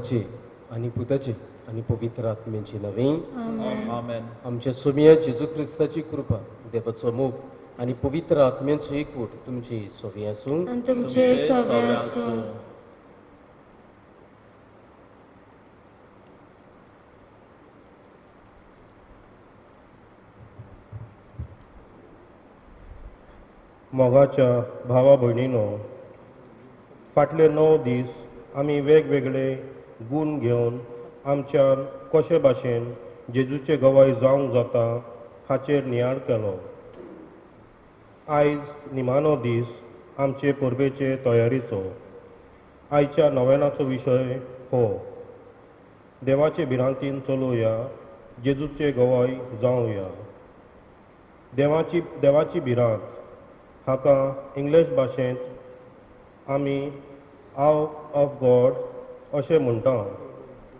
पिताचे आनी पुताचे आनी पवित्र आत्म्याची नवी आमेन. आमच्या सोम्या जेजू क्रिस्ताची कृपा देवाचो मोग आनी पवित्र आत्म्याचो एकवट तुमची सगळी आसूं आनी तुमचे सगळ्यांसूं. मोगाच्या भावा भयणीनो, फाटले 9 दीस आमी वेगवेगळे गूण घेवन आमच्यान कशे भाशेन जेजूचे गवाय जावंक जाता हाचेर नियाळ केलो. आयज निमाणो दीस आमचे परबेचे तयारीचो. आयच्या नोवेनाचो विशय हो: देवाचे भिरांतीन चलोवया, जेजूचे गवाय जावया. देवाची भिरांत हाका इंग्लीश भाशेंत आमी आउट ऑफ गॉड अशें म्हणटा.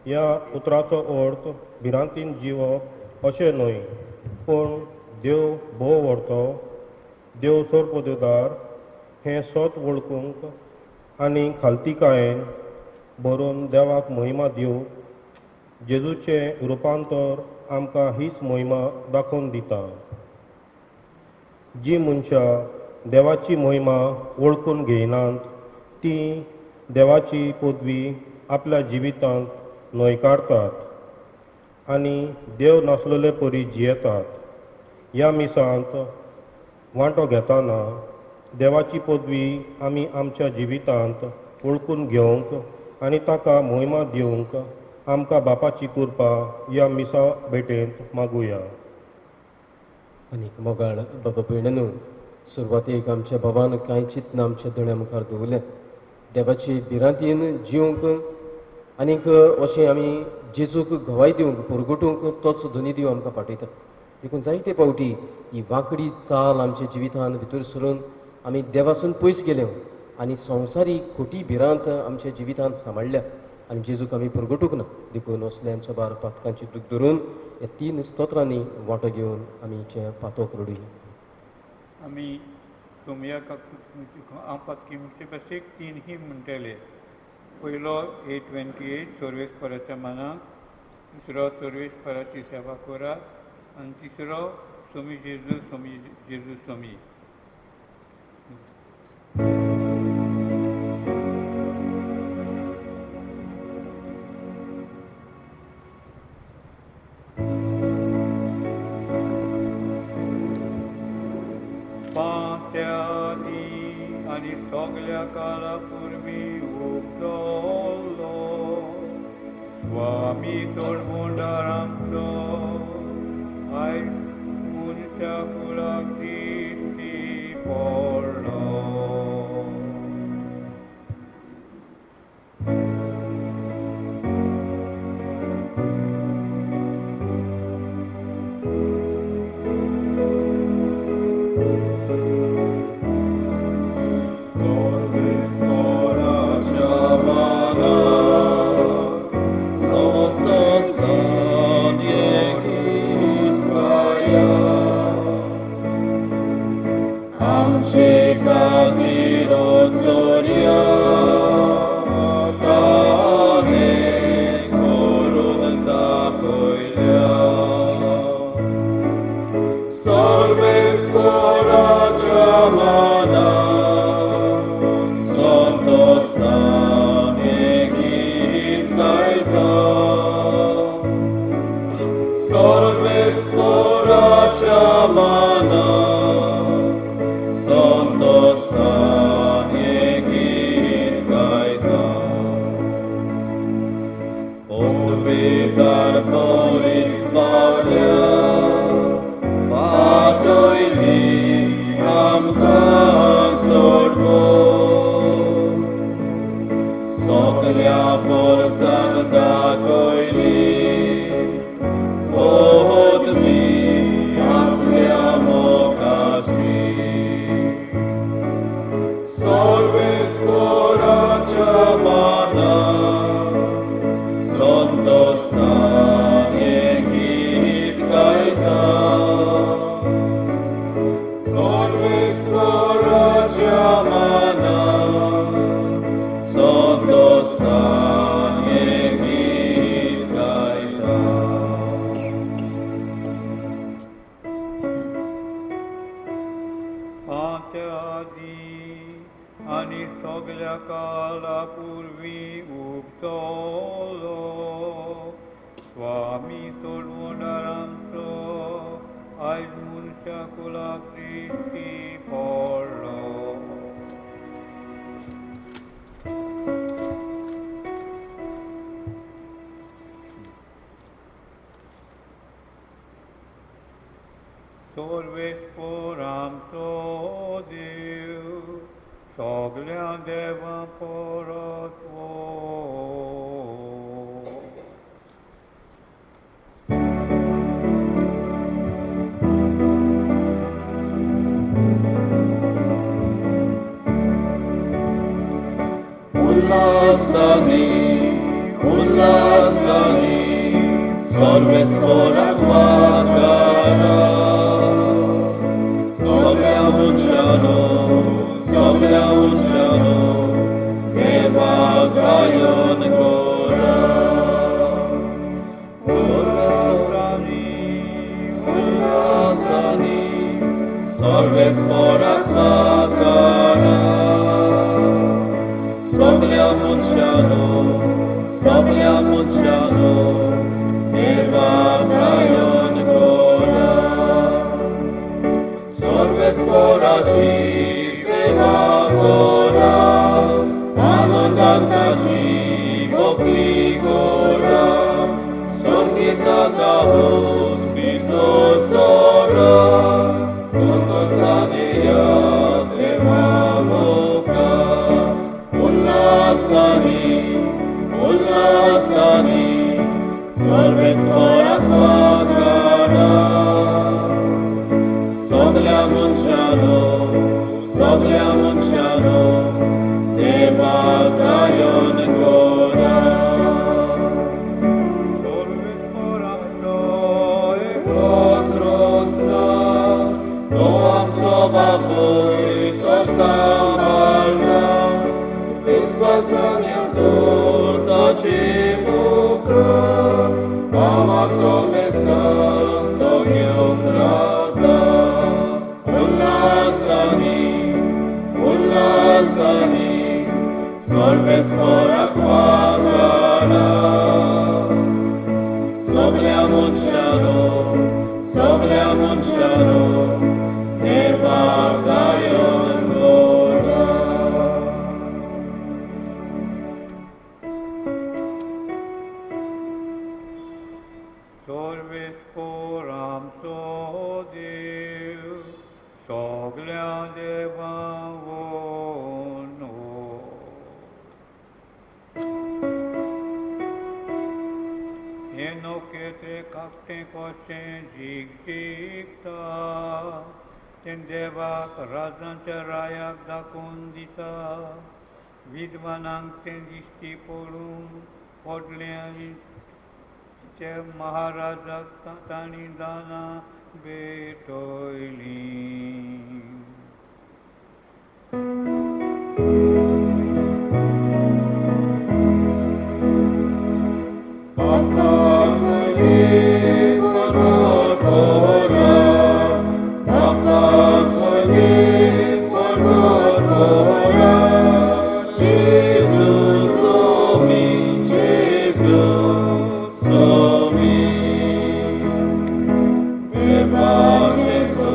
ह्या उतराचो अर्थ भिरांतीन जिवप अशें न्हय, पूण देव भोव व्हरतो, देव सोरपोदेदार हें सोत वळखूंक आनी खालतीकायेन भरून देवाक महिमा दिवंक जेजूचें रुपांतर आमकां हीच महिमा दाखोवन दिता. जी मनशां देवाची महिमा वळखून घेयनात ती देवाची पदवी आपल्या जिवितांत न्हयकारतात आनी देव नासलेले परी जियेतात. ह्या मिसांत वांटो घेतना देवाची पदवी आमी आमच्या जिवितांत वळखून घेवंक आनी ताका महिमा दिवंक आमकां बापाची कृपा ह्या मिसा भेटेंत मागुया. आनीक मोगाळ बाबा भयणनो, सुरवातेक आमच्या बाबान कांय चिंतना आमच्या दोळ्या मुखार दवरलें. देवाची भिरांतीन जिवंक आनीक अशें आमी जेजूक घवाय दिवंक परगटूंक तोच दोनी दिव आमकां पाठयता. देखून जायते फावटी ही वांकडी चाल आमच्या जिवितांत भितर सरून आमी देवासून पयस गेले आनी संवसारीक खोटी भिरांत आमच्या जिवितांत सांबाळल्या आनी जेजूक आमी परगटूंक ना. देखून असल्यांचो बार पातकांची दूख धरून ह्या 3 स्तोत्रांनी वांटो घेवन आमी पातोक रडुया. आमी सोमया पातकी म्हणचे कशें 3 ही म्हणटले. पयलो 8:28 सर्वेस पराच्या मानाक, दुसरो सर्वेस पराची सेवा करात आनी तिसरो सोमी जेजू सोमी जेजू सोमी. आनी सगल्या काळा पुर्वी उपदलो स्वामी तोडमोंडार आमचो आयज मनशा कुळाक दिश्टी पडलो. Santo San पूर्वी उगतलो स्वामी तोडवोंडार आमचो आयज मनशा कुला प्रिस्ती पडलो. सर्वेस्पर आमचो देव सगळ्या देवा परत Ullastani, ullastani, सर्वेस्पराक वाकारा. Soglia unciano, Deva gayon gora. Sorvesporani, ullastani, सर्वेस्पराक वाकारा. Soglia unciano, Deva gayon gora. Sorvesporaci seva gora, anondantaci gopli gora. Songita gahon bito sora, sungo saneya deva moka. Ullasani, सर्वेस्पराक वाकारा. Soglia unciano, Deva gayon gora. Sorvesporamto e Kotrocna, Noam tova to samarna, Vispasania torta civuka, Ama somescanto giongrata. Ullasani, सर्वेस्पराक वाकारा. Soglia unciano, Deva gayon gora. Sorvespor amco Dev, soglia deva vono. Enochetre capte coce jigta, ten deva razanca rayak da condita, vidvanang ten distipolum, podleani ce Maharaja Tani Dana Betoili. Deva Gesù,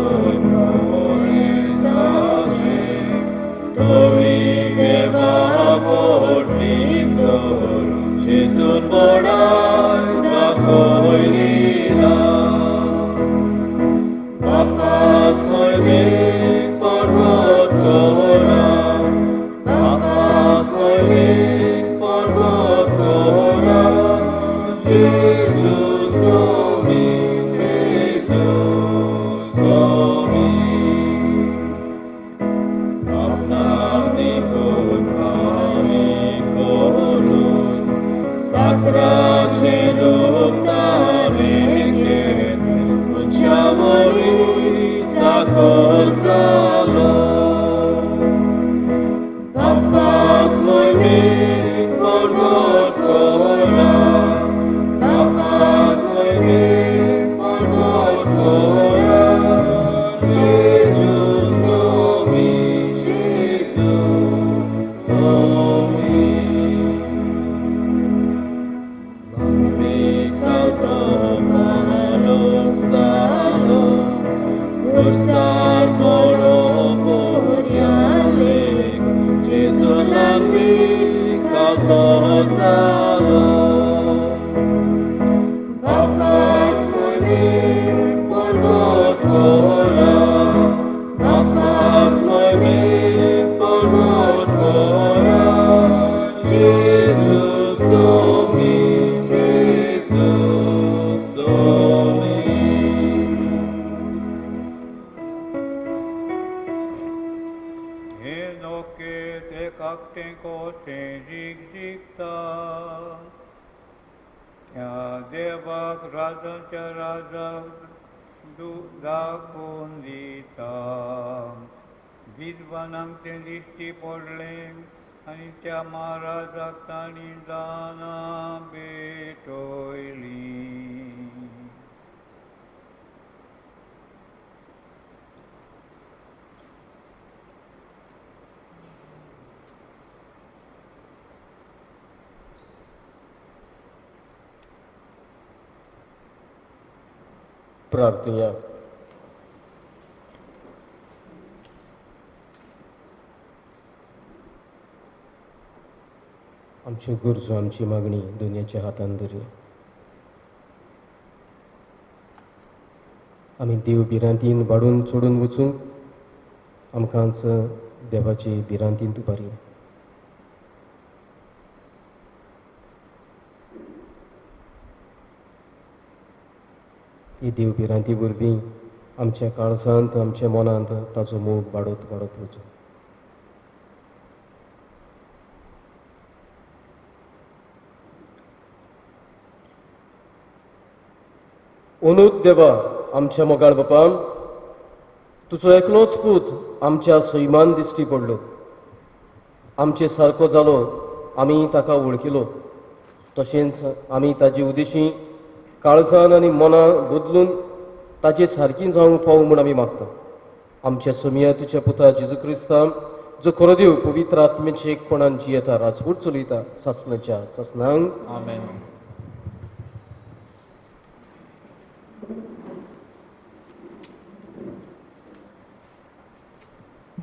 देवाक राजाच्या राजा दाखोवन दिता. विद्वानांक तें दिश्टी पडलें आनी त्या महाराजाक तांणी दानां भेटयलीं. प्रार्थया. आमच्यो गरजो आमची मागणी दुनियाच्या हातान धरया. आमी देव भिरांतीन वाडून चडून वचूंक आमकांच देवाचे भिरांतीन उबारया. ही देव भिरांती वरवीं आमच्या काळजांत आमच्या मनांत ताचो मोग वाडत वाडत वचूं. ओनूत देवा आमच्या मोगाळ बापान तुजो एकलोच पूत आमच्या सैमान दिश्टी पडलो. आमचे सारको जालो आमी ताका वळखिलो. तशेंच आमी ताजी उदेशी काळजान आनी मनां बदलून ताजे सारकी जावंक पावूं म्हूण आमी मागता. आमच्या समिया तुज्या पुता जेजू क्रिस्तान जो खरो देव पवित्र आत्मेचे एकपणान जियेता राजपूत चलयता सासणाच्या सासणांक. आमेन.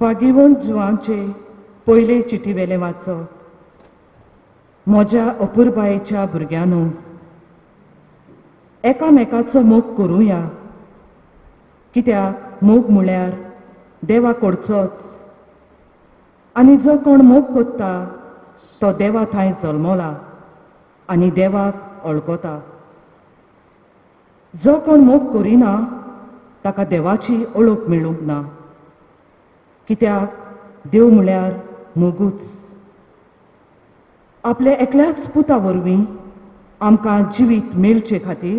भाग्यवंत जुवांचे पयले चिटी वेले वाचप. म्हज्या अपुरबायेच्या भुरग्यांनो, एकामेकाचो मोग करुया. कित्याक मोग म्हळ्यार देवा करचोच आनी जो कोण मोग कोत्ता तो देवा थंय जल्मला आनी देवाक वळखता. जो कोण मोग करिना ताका देवाची ओळख मेळूंक ना. कित्याक देव म्हळ्यार मोगूच. आपल्या एकल्याच पुता वरवीं आमकां जिवीत मेळचे खातीर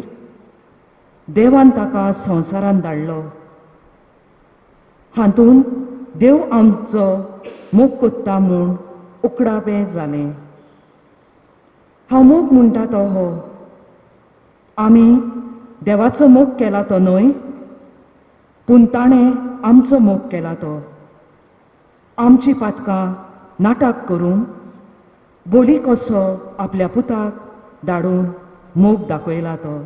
देवान ताका संवसारांत धाडलो. हातूंत देव आमचो मोग कोत्ता म्हूण उकडावें जालें. हांव मोग म्हणटा तो हो. आमी देवाचो मोग केला तो न्हय, पूण ताणें आमचो मोग केला तो. आमची पातकां नाटक करून बोली कसो आपल्या पुताक धाडून मोग दाखयला तो.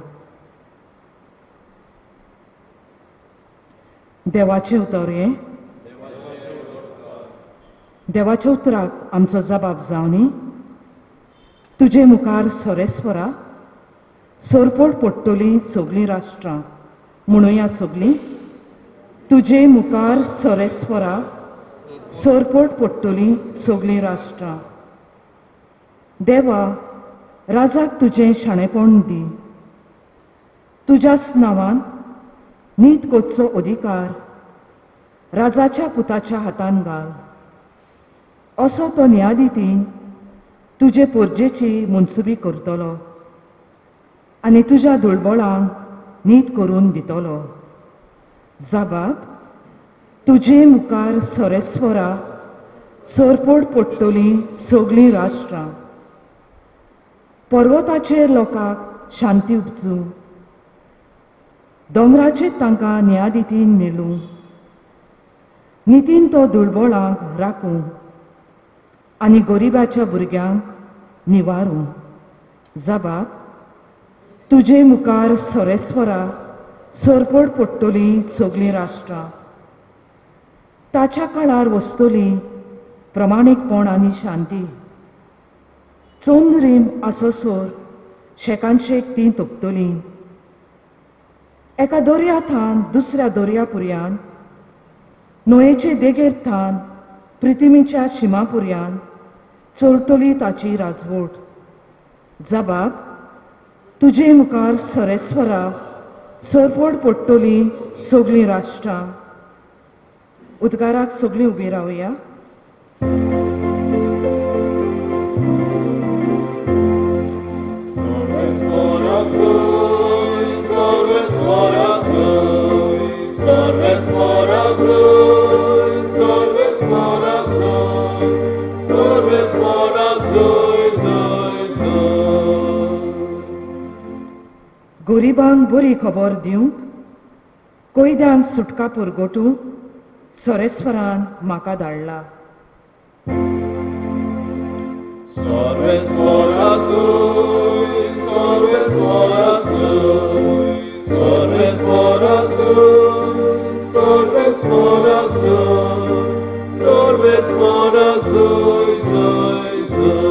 देवाचे उतर हे. देवाच्या उतराक आमचो जबाब जावनी. तुजे मुखार सोरेस्वरा सोरपोट पडटलीं सगळीं राष्ट्रां. म्हणुया सगळीं. तुजे मुखार सोरेस्वरा सोरपोट पडटलीं सगळीं राष्ट्रां. देवा, राजाक तुजें शाणेपण दी. तुज्याच नांवान नीत कोचचो अधिकार राजाच्या पुताच्या हातान घाल. असो तो न्यायाधिती तुजे पोरजेची मुनसुबी करतलो आनी तुज्या दुळबळांक नीत करून दितलो. जबाब, तुजे मुखार सोरेस्वरा सोरपोट पडटलीं सगळीं राष्ट्रां. पर्वताचेर लोकांक शांती उपजूं. दोंगराचेर तांकां न्यायाधितीन मेळूं. नितीन तो दुळबळांक राखूं आनी गरिबाच्या भुरग्यांक निवारूं. जबाब, तुजे मुखार सोरेस्वरा सोरपोट पडटलीं सगळीं राष्ट्रां. ताच्या काळार वस्तली प्रमाणीकपण आनी शांती. चोंद रीम आसोसोर शेकानशेक तीं तोपतलीं. एका दर्या थान दुसऱ्या दर्यापुरयान, न्हंयेचे देगेर थान पृथ्वीच्या शिमापुरयान चलतली ताची राजवट. जबाब, तुजे मुखार सोरेस्वरा सोरपोट पडटलीं सगळीं राष्ट्रां. उद्गाराक सगळीं उबीं रावया. Soresporak गरिबांक बरी खबर दिवंक कोयद्यान सुटका पुरगोटूंक सोरेस्वरान म्हाका धाडला. Sorves porasui, sorves porasui, sorves porasui, sorves porasui, sorves porasui, soi, soi.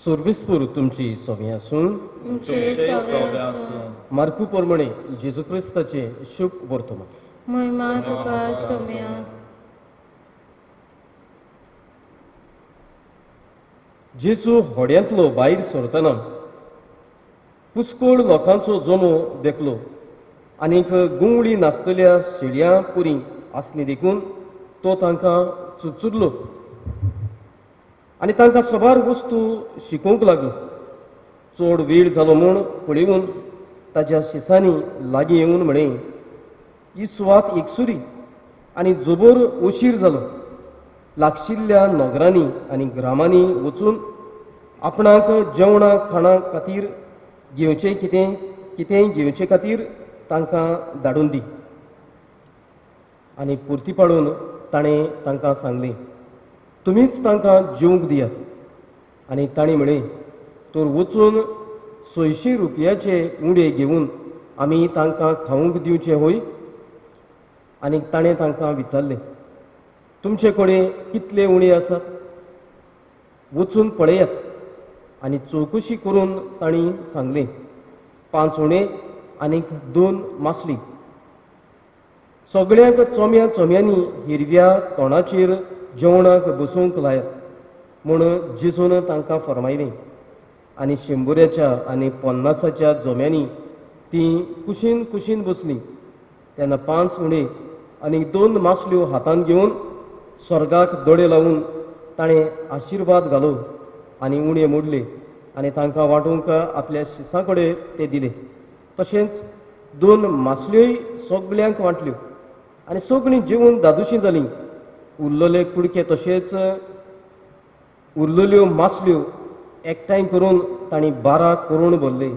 सोर्वेस्पूर तुमची सोवी आसून तुमचे सवे आसूं. मार्कू प्रमाणे जेजू क्रिस्ताचे शुभ वर्तमान. महिमा तुका सोम्या. जेजू होड्यांतलो भायर सरतना पुस्कोळ लोकांचो जमो देखलो आनीक गुंवळी नाचतल्या शेळयां पुरी आसली देखून तो तांकां चुचुरलो आनी तांकां सोबार वस्तू शिकोवंक लागलो. चड वेळ जालो म्हूण पळयून ताच्या शिसांनी लागीं येवन म्हळें, ही सुवात एकसुरी आनी जोबोर उशीर जालो. लागशिल्ल्या नगरांनी आनी ग्रामांनी वचून आपणाक जेवणा खाणा खातीर घेवचें कितेंय घेवचे खातीर तांकां धाडून दी. आनी पुर्ती पाडून ताणें तांकां सांगलें, तुमीच तांकां जेवंक दियात. आनी तांणी म्हळें, तर वचून 600 रुपयाचे उंडे घेवन आमी तांकां खावंक दिवचे होय. आनी ताणें तांकां विचारलें, तुमचे कडेन कितले उणे आसात? वचून पळयात. आनी चवकशी करून तांणी सांगलें, 5 उणे आनीक 2 मासली. सगळ्यांक चोम्यांनी हिरव्या तोंडाचेर जेवणाक बसूंक लायात म्हूण जेजून तांकां फरमायलें. आनी 100च्या आनी 50च्या जोम्यांनी तीं कुशीन कुशीन बसलीं. तेन्ना 5 उणे आनी 2 मासल्यो हातांत घेवन स्वर्गाक दोळे लावून ताणें आशिर्वाद घालो आनी उणे मोडले आनी तांकां वांटूंक आपल्या शिसां कडेन ते दिले. तशेंच 2 मासल्योय सगल्यांक वांटल्यो आनी सगळीं जेवून दादुशीं जालीं. उरलेले कुडके तशेंच उरलेल्यो मासल्यो एकठांय करून तांणी 12 करोड भरले.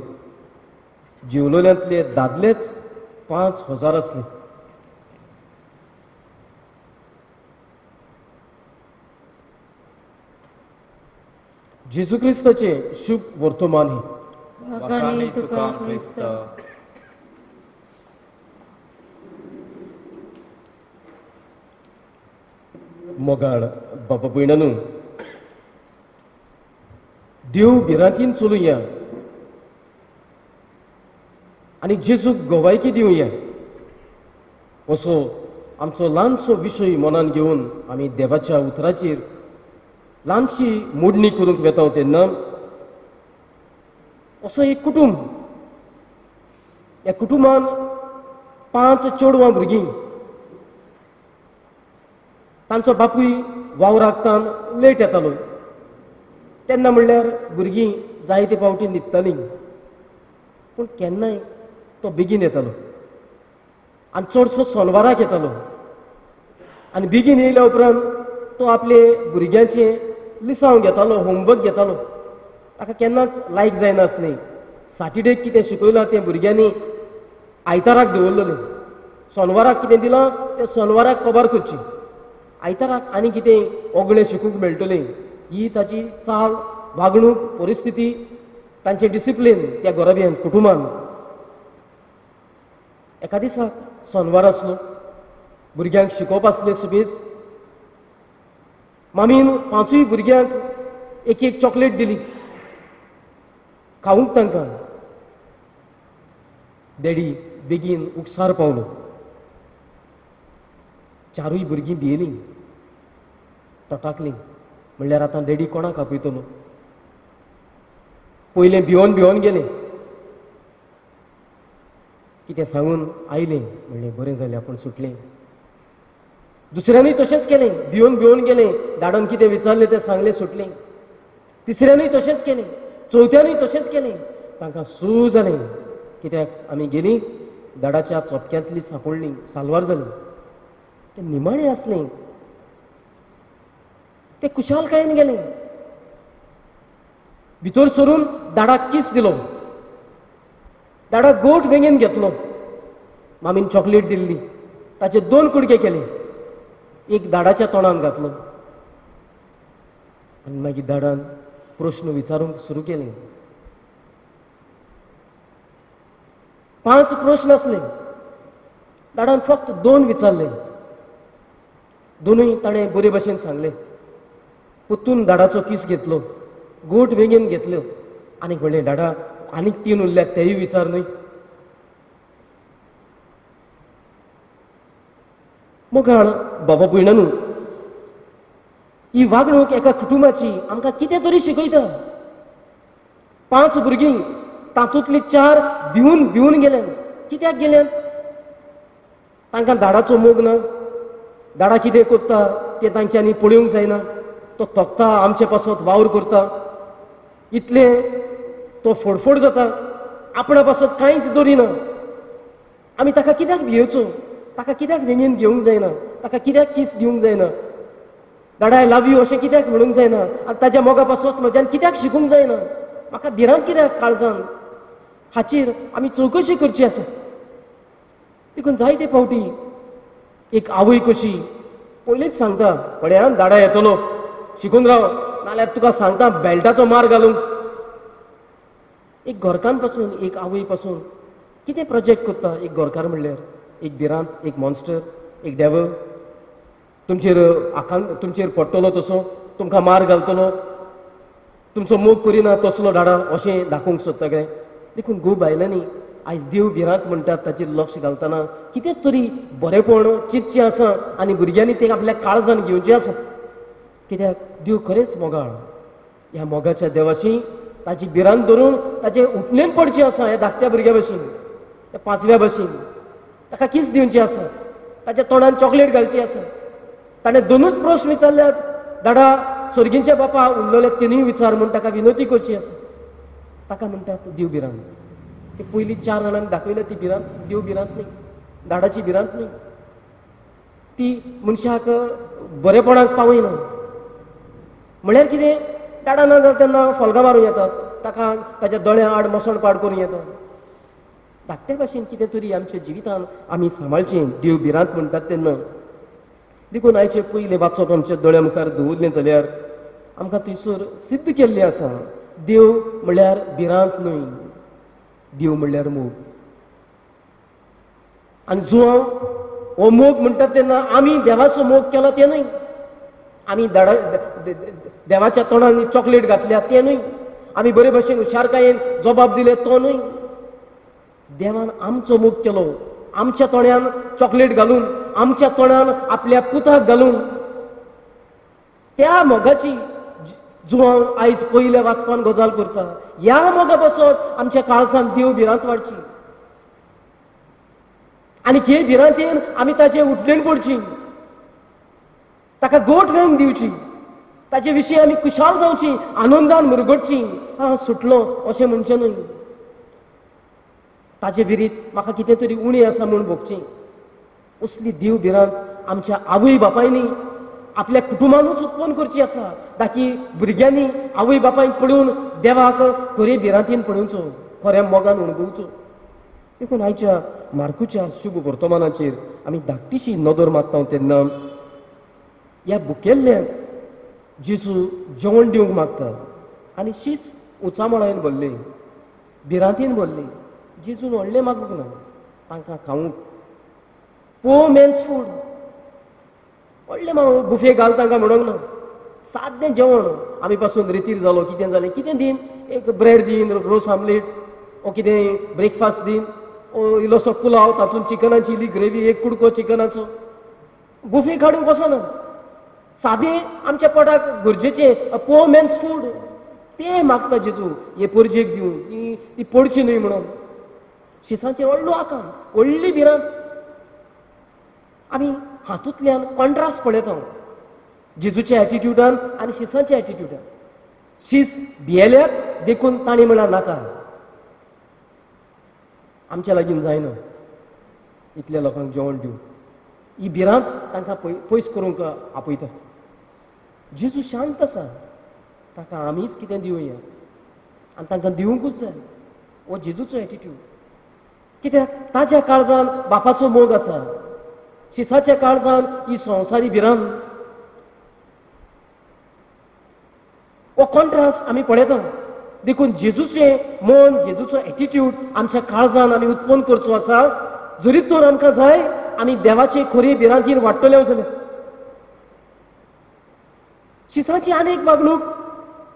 जेवलेल्यांतले दादलेच 5000 आसले. जेजू क्रिस्ताचे शुभ वर्तमान हे. वखाणी तुका क्रिस्त. मोगाळ बाबा भयणानू, देव भिरांतीन चलुया आनी जेजूक गोवायकी दिवया असो आमचो ल्हानसो विशय मनान घेवन आमी देवाच्या उतराचेर ल्हानशी मोडणी करूंक वेता तेन्ना असो एक कुटुंब, ह्या कुटुंबान 5 चेडवां भुरगीं. तांचो बापूय वावराकतान लेट येतालो. तेन्ना म्हणल्यार भुरगीं जायते फावटी न्हिदतालीं, पूण केन्नाय तो बेगीन येतालो आनी चडसो शेनवाराक येतालो. आनी बेगीन येयल्या उपरांत तो आपले भुरग्यांचें लिसांव घेतालो, होमवर्क घेतालो. ताका केन्नाच लायक जायनासलें. सॅटर्डेक कितें शिकयलां तें भुरग्यांनी आयताराक दवरलेलें. शेनवाराक कितें दिलां तें शेनवाराक कबर करची. आयताराक आनी कितें ओगळें शिकूंक मेळटलें. ही ताची चाल, वागणूक, परिस्थिती, तांचें डिसिप्लीन त्या घराब्यान कुटुंबान. एका दिसाक शेनवार आसलो, भुरग्यांक शिकोवप आसलें सुबेज. मामीन 5 भुरग्यांक एक चॉकलेट दिली खावंक तांकां. डॅडी बेगीन उकसार पावलो. 4 भुरगीं भियेलीं, तटाकलीं. म्हणल्यार आतां डॅडी कोणाक आपयतलो? पयलें भिवोन गेलें. कितें सांगून आयलें. म्हणलें बरें जालें आपूण सुटलें. दुसऱ्यांनी तशेंच केलें. भिवोन गेलें. दाडोन कितें विचारलें तें सांगलें, सुटलें. तिसऱ्यांनी तशेंच केलें. चवथ्यांनी तशेंच केलें. तांकां सू जालें. कित्याक आमी गेलीं, दाडाच्या चोपक्यांतलीं सांपडलीं, सालवार जालीं. तें निमाणें आसलें. तें कुशालकायेन गेलें. भितर सरून दाडाक किस दिलो. दाडाक गोठ वेंगेन घेतलो. मामीन चॉकलेट दिल्ली. ताचे 2 कुडके केले. एक दाडाच्या तोंडान घातलो आनी मागीर दाडान प्रश्न विचारूंक सुरू केले. 5 प्रश्न असले. दाडान फक्त 2 विचारले. दोनूय ताणें बरे भशेन सांगले. पुतून दाडाचो किस घेतलो, गोठ वेंगेन घेतलो आनी म्हणलें दाडा आनीक 3 उरल्यात तेय विचार न्हय. मोगाळ बाबा भयणानू, ही वागणूक एका कुटुंबाची आमकां कितें तरी शिकयता. 5 भुरगीं, तातूंतली 4 भिवून गेल्यात. कित्याक गेल्यात? तांकां दाडाचो मोग ना. दाडा कितें करता तें तांच्यांनी पळोवंक जायना. तो तोखता आमचे पासत वावर करता. इतले तो फोडफोड जाता. आपणा पासत कांयच दवरिना. आमी ताका कित्याक भियेवचो? ताका कित्याक वेंगेन घेवंक जायना? ताका कित्याक किस दिवंक जायना? दाडा आय लव यू अशें कित्याक म्हणूंक जायना? आनी ताच्या मोगा पासत म्हज्यान कित्याक शिकूंक जायना? म्हाका भिरांत कित्याक काळजान? हाचेर आमी चवकशी करची आसा. देखून जायते फावटी एक आवय कशी पयलींच सांगता, पळयान दाडा येतलो, शिकून राव, नाल्यार तुका सांगता बेल्टाचो मार घालूंक. एक घरकान पासून, एक आवय पासून कितें प्रोजेक्ट करता एक घरकार म्हणल्यार? एक भिरांत, एक मॉन्स्टर, एक डेवल. तुमचेर पडटलो तसो, तुमकां मार घालतलो, तुमचो मोग करिना तसलो दाडा अशें दाखोवंक सोदता काय? देखून गो बायलांनी आयज देव भिरांत म्हणटात ताचेर लक्ष घालतना कितें तरी बरेपण चिंतचें आसा आनी भुरग्यांनी तें आपल्या काळजान घेवचें आसा. कित्याक देव खरेंच मोगाळ. ह्या मोगाच्या देवाशी ताची भिरांत धरून ताचे उठणेन पडचें आसा. ह्या धाकट्या भुरग्या भशेन, त्या 5व्या भशेन ताका किस दिवचें आसा. ताच्या तोंडान चॉकलेट घालची आसा. ताणें 2च प्रश्न विचारल्यात. दाडा सर्गींच्या बापा उरलेले 3य विचार म्हूण ताका विनोती करची आसा. ताका म्हणटात देव भिरांत. ते पयलीं 4 जाणांनी दाखयल्या ती भिरांत. देव भिरांत न्ही, दाडाची भिरांत न्ही. ती मनशाक बरेपणाक पावयना. म्हळ्यार कितें? दाडा ना जाल्यार तेन्ना फॉल्गां मारूं येतात. ताका ताच्या दोळ्या आड मसण पाड करूं येता. धाकट्या भाशेन कितें तरी आमच्या जिवितान आमी सांबाळचें देव भिरांत म्हणटात तेन्ना. देखून आयचे पयले वाचप आमच्या दोळ्या मुखार दवरलें जाल्यार आमकां थंयसर सिद्ध केल्लें आसा, देव म्हणल्यार भिरांत न्हय, देव म्हणल्यार मोग. आनी जुवांव हो मोग म्हणटात तेन्ना आमी देवाचो मोग केला तें न्हय. आमी देवाच्या तोंडान चॉकलेट घातल्या तें न्हय. आमी बरे भशेन हुशारकायेन जबाब दिले तो न्हय. देवान आमचो मोग केलो. आमच्या तोंड्यान चॉकलेट घालून, आमच्या तोंडान आपल्या पुताक घालून. त्या मोगाची जुवांव आयज पयल्या वाचपान गजाल करता. ह्या मोगा पासत आमच्या काळजान देव भिरांत वाडची. आनी हे भिरांतेन आमी ताचे उठणेन पडची, ताका गोठ वेंग दिवची, ताचे विशीं आमी खुशाल जावची, आनंदान मुरगटची. सुटलो अशें म्हणचें न्हय. ताचे विरीत म्हाका कितें तरी उणें आसा म्हूण भोगचें. असली देव भिरांत आमच्या आवय बापायनी आपल्या कुटुंबानूच उत्पन्न करची आसा. ताकी भुरग्यांनी आवय बापायक पळोवन देवाक खरे भिरांतीन पळोवचो, खऱ्या मोगान अणभवचो. देखून आयच्या मार्कूच्या शुभ वर्तमानाचेर आमी धाकटीशी नदर मारता तेन्ना ह्या भुकेल्ल्या जेजू जेवण दिवंक मागता आनी शीच उचामळायेन भरली, भिरांतीन भरली. जेजून व्हडलें मागूंक ना तांकां खावूंक. पो मेन्स फूड व्हडलें मागूंक बुफे घाल तांकां म्हणूंक ना. सादें जेवण आमी पासून रितीर जालो. कितें जालें? कितें दीन? एक ब्रेड दीन, रोस आमलेट, ओ कितें ब्रेकफास्ट दीन, ओ इल्लोसो पुलाव, तातूंत चिकनाची इल्ली ग्रेवी, एक कुडको चिकनाचो. बुफे काडूंक वचना. सादें आमच्या पोटाक गरजेचें पो मेन्स फूड तें मागता जेजू. हे परजेक दिवं, ती पडची न्हय म्हणून. शिसांचेर व्हडलो आकार, व्हडली भिरांत. आमी हातूंतल्यान कॉन्ट्रास्ट पळयता जेजूच्या एटिट्यूडान आनी शिसांच्या एटिट्यूडान. शीस भियेल्यात देखून ताणी म्हळ्यार नाका. आमच्या लागीं जायना इतल्या लोकांक जेवण दिवं. ही भिरांत तांकां पयस करूंक आपयता. जेजू शांत आसा, ताका आमीच कितें दिवया. आनी तांकां दिवंकूच जाय हो जेजूचो एटिट्यूड कित्याक ताच्या काळजान बापाचो मोग आसा शिसाच्या काळजान ही संवसारी भिरांत हो कॉन्ट्रास्ट आमी पळयता देखून जेजूचे मन जेजूचो एटिट्यूड आमच्या काळजान आमी उत्पन्न करचो आसा जरी तर आमकां जाय आमी देवाचे खरी भिरांतीन वाडटले जाल्यार शिसाची आनीक वागणूक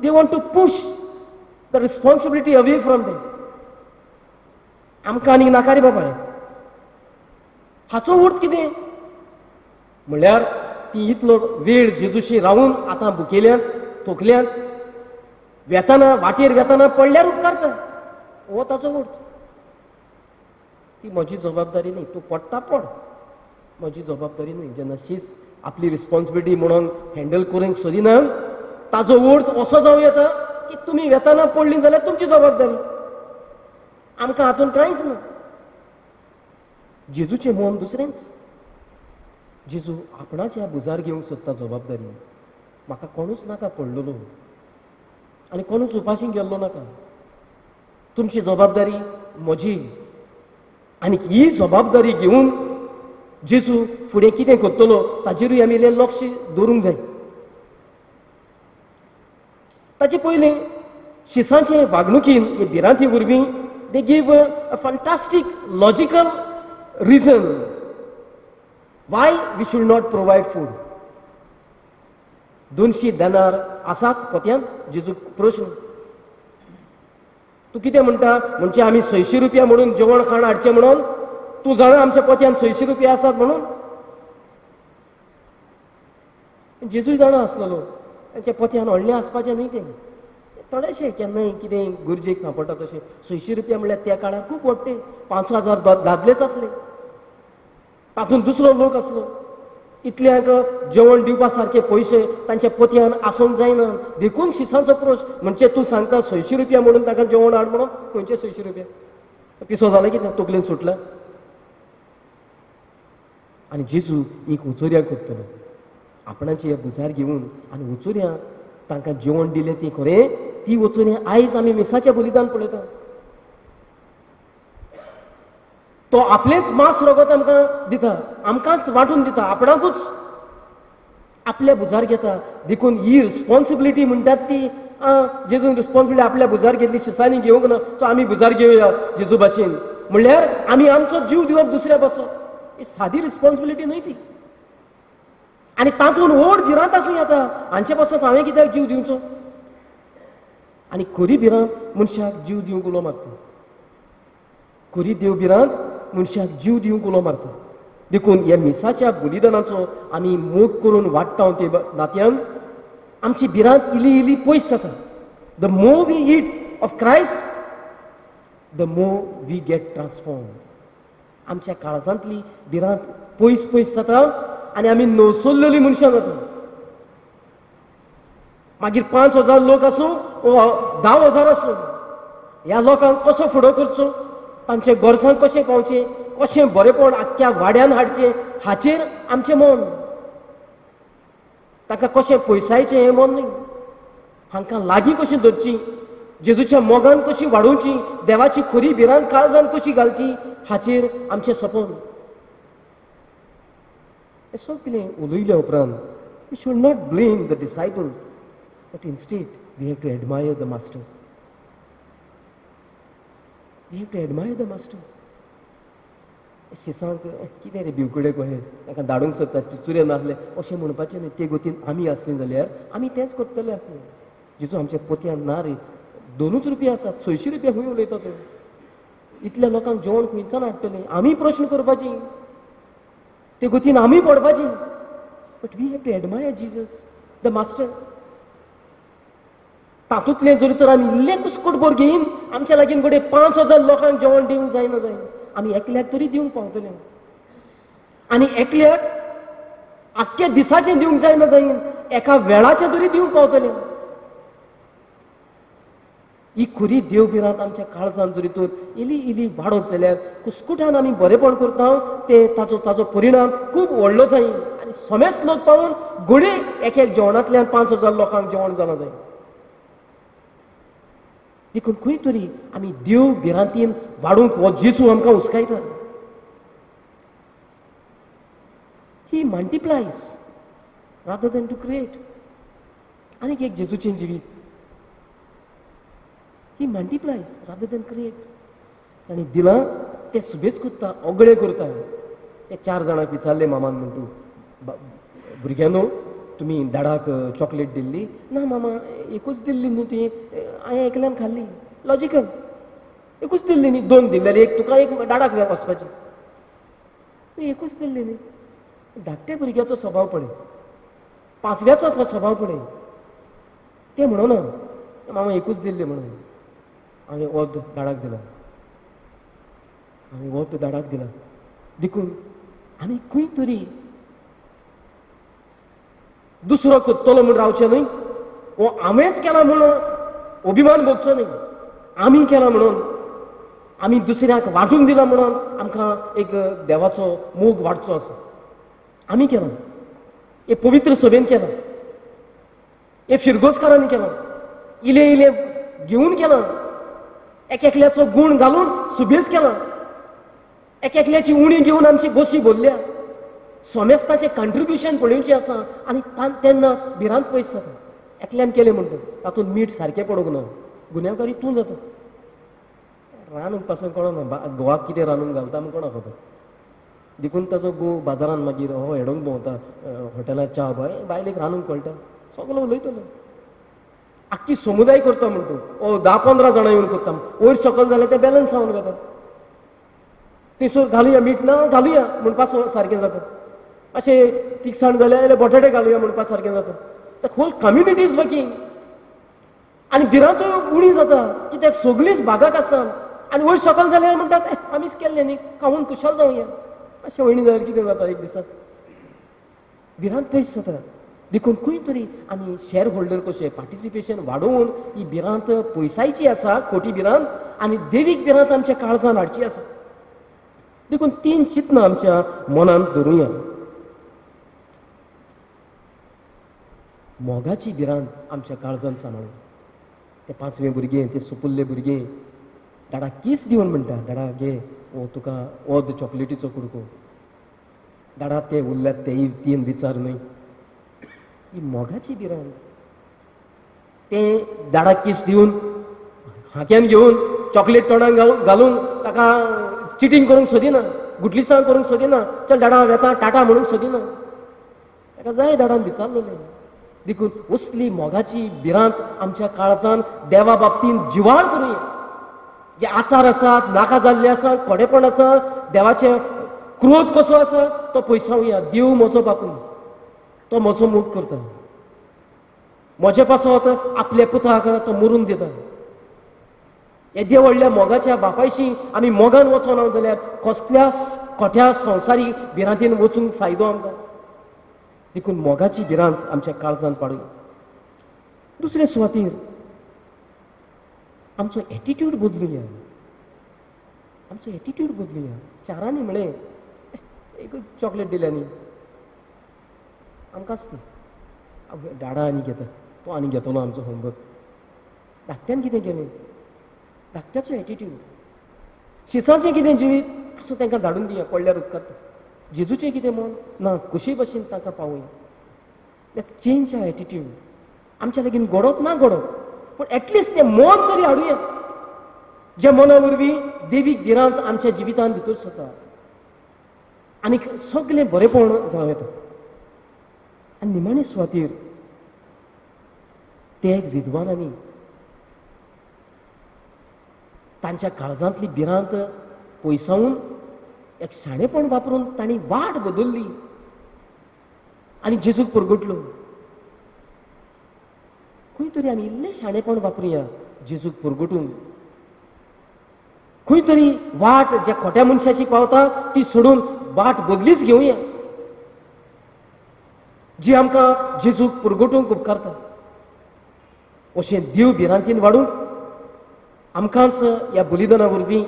they want to push the responsibility away from them आमकां आनीक नाका रे बाबा हाचो अर्थ कितें म्हळ्यार ती इतलो वेळ जेजूशी रावून आतां भुकेल्यान तोखल्यान वेताना वाटेर वेताना पडल्यार उपकारता हो ताचो अर्थ ती म्हजी जबाबदारी न्ही तूं पडटा पड म्हजी जबाबदारी न्ही जेन्ना शीस आपली रिस्पॉन्सिबिलिटी म्हणून हँडल करूंक सोदिना ताचो अर्थ असो जावं येता की तुमी वेताना पडली जाल्यार तुमची जबाबदारी आमकां हातून कांयच ना जेजूचें मन दुसरेंच जेजू आपणाच्या बुजार घेवंक सोदता जबाबदारी म्हाका कोणूच नाका पडलेलो आनी कोणूच उपाशी गेल्लो नाका तुमची जबाबदारी म्हजी आनी ही जबाबदारी घेवन जेजू फुडें कितें करतलो ताजेरूय आमी इल्लें लक्ष दवरूंक जाय ताचे पयलीं शिसाचे वागणुकीन हे भिरांती वरवीं they give a fantastic logical reason why we should not provide food 200 denar आसात पोत्यान जेजू प्रश्न तू कितें म्हणटा म्हणजे आमी 600 रुपया म्हणून जेवण खाण हाडचें म्हणून तूं जाणा आमच्या पोत्यान 600 रुपया आसात म्हणून जेजूय जाणा आसलेलो ताच्या पोत्यान व्हडलें आसपाचें न्ही तें थोडेशे केन्नाय कितें गुरजेक सांपडटा तशें 600 रुपया म्हणल्यार त्या काळार खूब व्हडटे 5,000 दादलेच आसले तातूंत दुसरो लोक आसलो इतल्यांक जेवण दिवपा सारके पयशे तांच्या पोत्यान आसूंक जायना देखून शिसांचो प्रश्न म्हणजे तूं सांगता 600 रुपया म्हणून ताका जेवण हाड म्हणून खंयचे 600 रुपया पिसो जाला कितें तकलेन सुटला आनी जेजू एक उचोऱ्याक करतलो आपणाचे बुजार घेवन आनी उचोऱ्या तांकां जेवण दिलें तें खरें ती वचून आयज आमी मिसाचें बलिदान पळयता तो आपलेच मांस रगत आमकां दिता आमकांच वांटून दिता आपणाकूच आपल्या बुजार घेता देखून ही रिस्पॉन्सिबिलिटी म्हणटात ती जेजून रिस्पॉन्सिबिलिटी आपल्या बुजार घेतली शिसांनी घेवंक ना सो आमी बुजार घेवया जेजू भाशेन म्हणल्यार आमी आमचो जीव दिवप दुसऱ्या बसप ही सादी रिस्पॉन्सिबिलिटी न्हय ती आनी तातूंत व्हड भिरांत आसूं येता हांचे पासून हांवें कित्याक जीव दिवचो आनी खरी भिरांत मनशाक जीव दिवंक उलो मारता खरी देव भिरांत मनशाक जीव दिवंक उलो मारता देखून ह्या मिसाच्या बलिदानाचो आमी मोग करून वाडटा ते नात्यान आमची भिरांत इली इली पयस जाता the more we eat of Christ the more we get transform आमच्या काळजांतली भिरांत पयस पयस जाता आनी आमी नवसल्लेली मनशां जाता मागीर 5,000 लोक आसूं वा 10,000 आसूं ह्या लोकांक कसो फुडो करचो तांचे गोरसांक कशें पावचें कशें बरेपण आख्ख्या वाड्यान हाडचें हाचेर आमचें मन ताका कशें पयसायचें हें मन न्ही हांकां लागीं कशीं धरचीं जेजूच्या मोगान कशीं वाडोवचीं देवाची खरी भिरांत काळजान कशी घालची हाचेर आमचें सपन हें सगळें उलयल्या उपरांत we should not blame the disciples but instead we have to admire the master we have to admire the master शिसांक कितें रे भिवकुडे कहे ताका धाडूंक सोदता चिचुरे नासले अशें म्हणपाचें न्ही ते गतीन आमी आसलीं जाल्यार आमी तेंच करतले आसले जेजू आमच्या पोत्यान ना रे 2 रुपया आसात 600 रुपया खंय उलयता तो इतल्या लोकांक जेवण खंयच्यान हाडटलें आमी प्रश्न करपाची ते गतीन आमी पडपाची but we have to admire Jesus the master तातूंतलें जरी तर आमी इल्लें कुस्कट भर घेयन आमच्या लागीं घडये 5,000 लोकांक जेवण दिवंक जायना जाय आमी एकल्याक तरी दिवंक पावतले आनी एकल्याक आख्ख्या दिसाचें दिवंक जायना जायन एका वेळाचें तरी दिवंक पावतले ही खरी देव भिरांत आमच्या काळजान जरी तर इली इली वाडत जाल्यार कुस्कुटान आमी बरेपण करता ते ताचो परिणाम खूब व्हडलो जायी आनी समेस्त लोक पावून घडये एक जेवणांतल्यान 5,000 लोकांक जेवण जालां जाय देखून खंय तरी आमी देव भिरांतीन वाडूंक हो जेजू आमकां हुस्कायता. ही मल्टिप्लायज रादर दॅन टू क्रिएट. आनीक एक जेजूचें जिवीत. ही मल्टिप्लायज रादर दॅन क्रिएट. ताणी दिलां तें सुबेज कोत्ता, ओगळे करता. ते 4 जाणांक विचारले मामान म्हणटू, भुरग्यानो तुमी दाडाक चॉकलेट दिल्ली? ना मामा, एकूच दिल्ली न्ही ती, हांवें एकल्यान खाल्ली. लॉजिकल, एकूच दिल्ली न्ही, 2 दिल्लेली, एक तुका एक दाडाक वचपाची. एकूच दिल्ली न्ही. धाकट्या भुरग्याचो स्वभाव पळय, 5व्याचो स्वभाव पळय. ते म्हणून मामा एकूच दिल्ली म्हणून हांवें वद दाडाक दिला. हांवें वद दाडाक दिला. देखून आमी खंय तरी दुसरो कोत्तलो म्हूण रावचें न्हय. वो हांवेंच केला म्हणून अभिमान भोगचो न्हय. आमी केला म्हणून, आमी दुसऱ्याक वांटून दिला म्हणून आमकां एक देवाचो मोग वाडचो आसा. आमी केला, हे पवित्र सभेन केला, हे फिरगोसकारांनी केला, इले इले घेवन केला, एकल्याचो गूण घालून सुबेज केला, एकल्याची उणी घेवन आमची बशी भरल्या. सोमेस्ताचें कॉन्ट्रिब्युशन पळोवचें आसा आनी तेन्ना भिरांत पयस जाता. एकल्यान केलें म्हणटा तातूंत मीठ सारकें पडोंक ना, गुन्यांवकारी तूं जाता. रांदूंक पासून कळना, घोवाक कितें रांदून घालता म्हूण कोणाक खबर. देखून ताचो घोव बाजारांत मागीर हो हेडोंक भोंवता, हॉटेलांत च्या बायलेक रांदूंक कळटा, सगलो उलयतलो. आख्खी समुदाय करता म्हणटू, ओ 10-15 जाणां येवन करता. वयर सकयल जाल्यार ते बॅलन्स जावन वता. थंयसर घालुया मीठ ना, घालुया म्हणपा सारकें जाता. अशें तिखसाण जाल्यार बटाटे घालुया म्हणपा सारकें जाता. The whole community is working. आनी भिरांतूय उणी जाता, कित्याक सगळींच भागाक आसता. आनी वयर सकयल जाल्यार म्हणटात आमीच केल्लें न्ही, खावून खुशाल जावया. अशें वयणी जाल्यार कितें जाता एक दिसाक, भिरांत पयस जाता. देखून खंय तरी आमी शेअर होल्डर कशे पार्टिसिपेशन वाडोवन ही भिरांत पयसायची आसा, खोटी भिरांत, आनी देवीक भिरांत आमच्या काळजांत हाडची आसा. देखून 3 चिंतनां आमच्या मनांत दवरुया. मोगाची भिरांत आमच्या काळजांत सांबाळून. ते 5वें भुरगें, ते सुपुल्ले भुरगें दाडाक किस दिवन म्हणटा, दाडा घे ओ तुका वद चॉकलेटीचो कुडको. दाडा ते उरल्यात तेय 3 विचार न्हय. ही मोगाची भिरांत. ते दाडाक किस दिवन हाक्यान घेवन चॉकलेट तोंडाक घालून ताका चिटींग करूंक सोदिना, गुटलिसां करूंक सोदिना, चल दाडा वेता टाटा म्हणूंक सोदिना. ताका जाय दाडान विचारलेलें. देखून असली मोगाची भिरांत आमच्या काळजांत देवा बाबतीन जिवाळ करुया. जे आचार आसात, नाका जाल्ले आसात, खोडेपण आसा, देवाचे क्रोध कसो आसा तो पयसावया. देव म्हजो बापूय, तो म्हजो मोग करता. म्हजे पासत आपल्या पुताक तो मरून दिता. येदे व्हडल्या मोगाच्या बापायशी आमी मोगान वचोना जाल्यार कसल्या खोट्या संवसारीक भिरांतीन वचूंक फायदो आमकां. देखून मोगाची भिरांत आमच्या काळजांत पाडूया. दुसरे सुवातेर आमचो एटिट्यूड बदलुया. आमचो एटिट्यूड बदलुया. 4 म्हळें एकूच चॉकलेट दिल्यांनी आमकांच ती दाडा आनी घेता, तो आनी घेतलो आमचो होमवर्क. धाकट्यान कितें केलें? धाकट्याचो एटिट्यूड. शिसाचें कितें जिवीत असो तांकां धाडून दिया, पडल्यार उदकांत. जेजूचें कितें मन ना, खुशी भशेन तांकां पावया. Let's change our attitude. आमच्या लागीं घडोवप ना घडोवप, पूण एटलिस्ट तें मन तरी हाडुया, ज्या मना वरवीं देवीक भिरांत आमच्या जिवितांत भितर सरता आनी सगळें बरेंपण जावं येता. आनी निमाणे सुवातेर ते विद्वानांनी तांच्या काळजांतली भिरांत पयसावून एक शाणेपण वापरून तांणी वाट बदलली आनी जेजूक परगटलो. खंय तरी आमी इल्लें शाणेपण वापरुया जेजूक परगटूंक. खंय तरी वाट ज्या खोट्या मनशाची पावता ती सोडून वाट बदलीच घेवया, जी आमकां जेजूक परगटूंक उपकारता. अशें देव भिरांतीन वाडूंक आमकांच ह्या बलिदाना वरवीं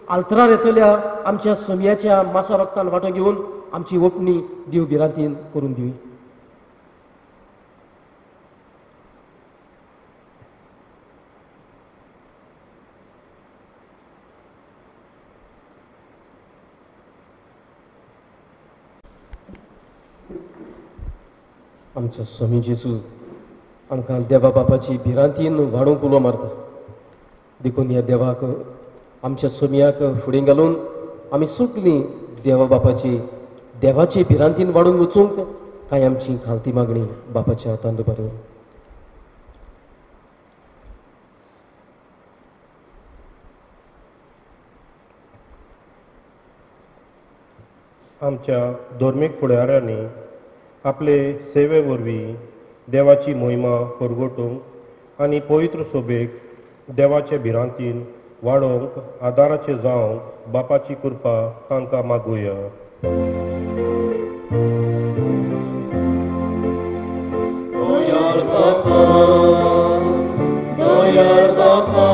आल्तरार येतल्या आमच्या सोमयाच्या मासा रक्तान वांटो घेवन आमची ओपणी देव भिरांतीन करून दिवी. आमचो स्वामी जेजू आमकां देवा बापाची भिरांतीन वाडोवंक उलो मारता. देखून ह्या देवाक आमच्या सोमयाक फुडें घालून आमी सगळीं देवा बापाची देवाची भिरांतीन वाडून वचूंक काय आमची खालती मागणी बापाच्या हातांत दवरूं. आमच्या धर्मीक फुडाऱ्यांनी आपले सेवे वरवीं देवाची महिमा परगटूंक आनी पवित्र सोबेक देवाचे भिरांतीन वाडोवंक आदाराचे जावंक बापाची कृपा तांकां मागुया. Doyar Baba, Doyar Baba,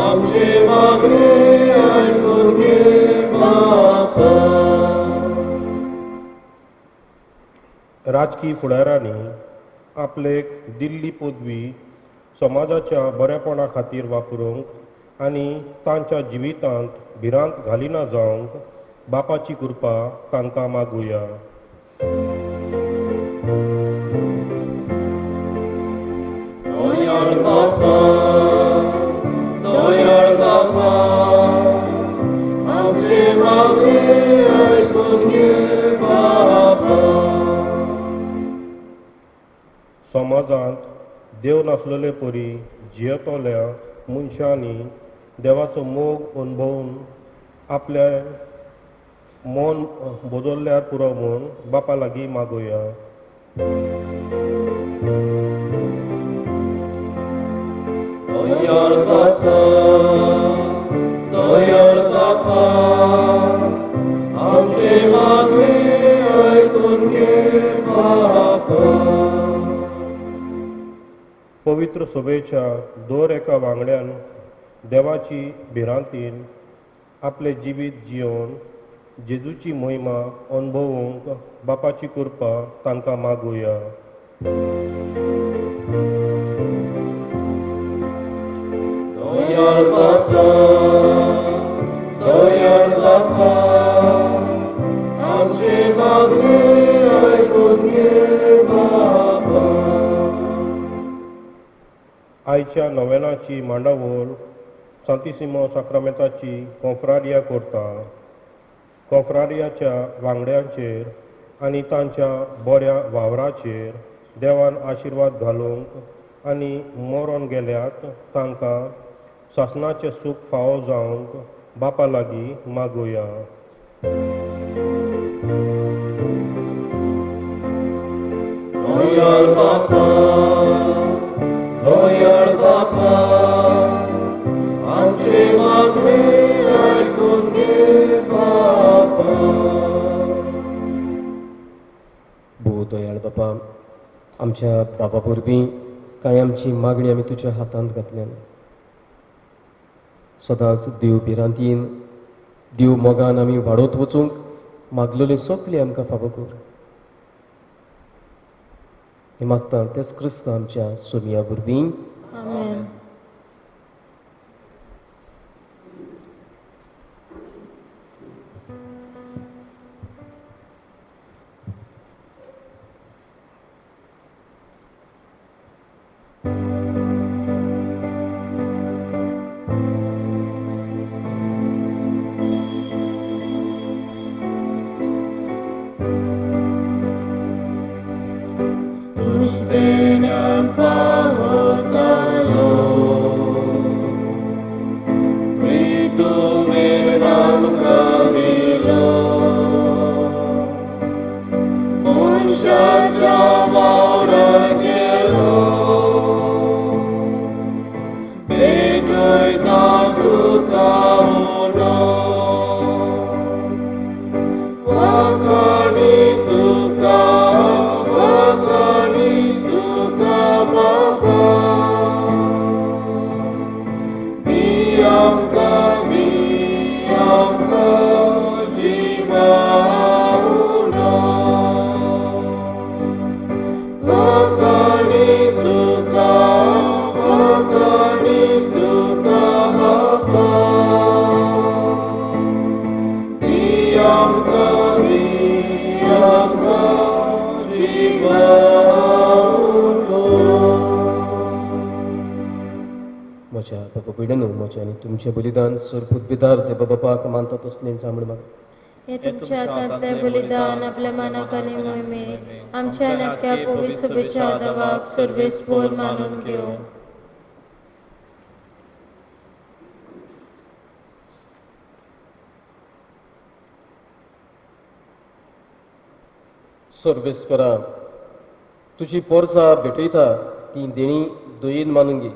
आमचे मागणे ऐकून घे बापा. राजकीय फुडाऱ्यांनी आपले दिल्ली पदवी समाजाच्या बरेपणा खातीर वापरूंक आनी तांच्या जिवितांत भिरांत घालिना जावंक बापाची कृपा तांकां मागुया. Doyar Baba, Doyar Baba, आमचे मागणे ऐकून घे बापा. समाजांत देव नासलेले परी जियेतोल्या मनशांनी देवाचो मोग अनुभवून आपल्या मन बदल्ल्यार पुरो म्हूण बापा लागीं मागुया. Doyar Baba, Doyar Baba, आमचे मागणे ऐकून घे बापा. पवित्र सभेच्या दर एका वांगड्यान देवाची भिरांतीन आपले जिवीत जियोवन जेजूची महिमा अनुभवूंक बापाची कृपा तांकां मागुया. Doyar Baba, Doyar Baba, आमचे मागणे ऐकून घे बापा. आयच्या नोवेनाची मांडावळ सांतिसिमो साक्रामेंताची कॉन्फ्रारिया करता. कॉन्फ्रारियाच्या वांगड्यांचेर आनी तांच्या बऱ्या वावराचेर देवान आशिर्वाद घालूंक आनी मरोन गेल्यात तांकां सासणाचें सूख फावो जावंक बापा लागीं मागुया. Doyar Baba, Doyar Baba, आमचे मागणे ऐकून घे बापा. भोव दयाळ बापा, आमच्या बाबा वरवीं कांय आमची मागणी आमी तुज्या हातांत घातल्या. सदांच देव भिरांतीन देव मोगान आमी वाडोवत वचूंक मागलेले सगळे आमकां फावो कर. हे मागता तेच क्रिस्त आमच्या सोमया वरवीं. Amen. Tuśpieniam fawo salo, pritumy nam kawilo, Monsiacia maura gielo, Bejoy tam tuka uno, Wakani tuka, Wakani tuka baba, Diamka, Diamka, jiwa uno, Wakani tuka baba, Diamka, Diamka, jiwa भयणीनो म्हजें आनी तुमचें बलिदान सर्पुद्भिदार देवा बापाक मानता तसलें जांबड म्हाका हे तुमच्या हातांतलें बलिदान आपल्या मनाक आनी मोहिमेक आमच्या नक्क्या पवित्र सभेच्या आदाराक सर्वेस्पर मानून घेवं. सर्वेस्परा तुजी पोरसां भेटयता ती देणी दयेन मानून घे.